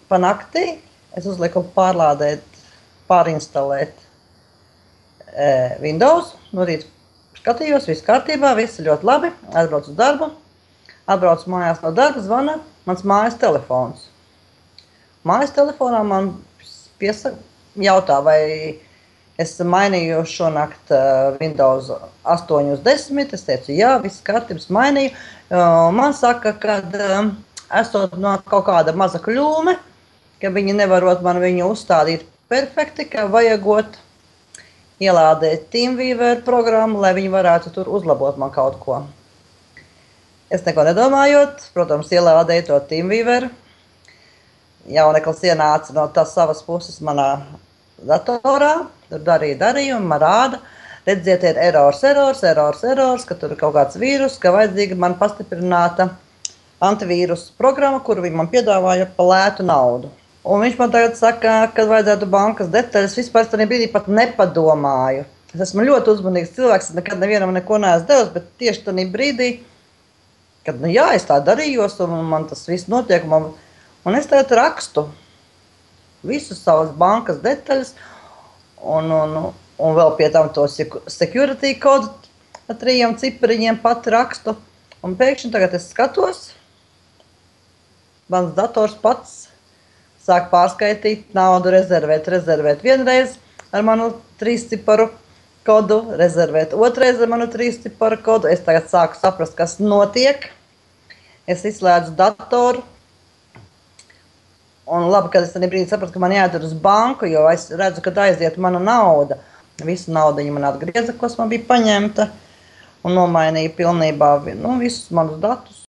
pa naktī es uzliku pārlādēt, pārinstalēt Windows. No rīta skatījos, viss kārtībā, viss ļoti labi. Atbraucu uz darbu, atbraucu mājās no darba, zvana mans mājas telefons. Mājas telefonā man jautā, vai es mainīju šonakt Windows 8 uz 10. Es teicu, jā, viss kārtības mainīju. Man saka, ka esot no kaut kāda maza kļūme, ka viņi nevarot man viņu uzstādīt perfekti, ka vajagot ielādēt TeamViewer programmu, lai viņi varētu tur uzlabot man kaut ko. Es neko nedomājot, protams, ielādēju to TeamViewer. Jauneklis ienāca no tās savas puses manā datorā, tur darīja un man rāda, redziet, ir errors, ka tur ir kaut kāds vīrus, ka vajadzīga man pastiprināta antivīrus programma, kuru viņi man piedāvāja pa lētu naudu. Un viņš man tagad saka, ka vajadzētu bankas detaļas. Vispār tajā brīdī pat nepadomāju. Es esmu ļoti uzmanīgs cilvēks, es nekad nevienam neko neesmu devis, bet tieši tajā brīdī, kad, jā, es tā darījos un man tas viss notiek, un es tagad rakstu visus savas bankas detaļas un vēl pie tam to security kodu ar 3 cipariņiem pat rakstu. Un pēkšņi tagad es skatos, mans dators pats sāk pārskaitīt naudu, rezervēt vienreiz ar manu 3 ciparu kodu, rezervēt otrais ar manu 3 ciparu kodu. Es tagad sāku saprast, kas notiek. Es izslēdzu datoru. Un labi, kad es tajā brīdī sapratu, ka man jāiet uz banku, jo es redzu, ka aiziet mana nauda. Visu naudu viņi man atgrieza, kas man bija paņemta, un nomainīja pilnībā visus manus datus.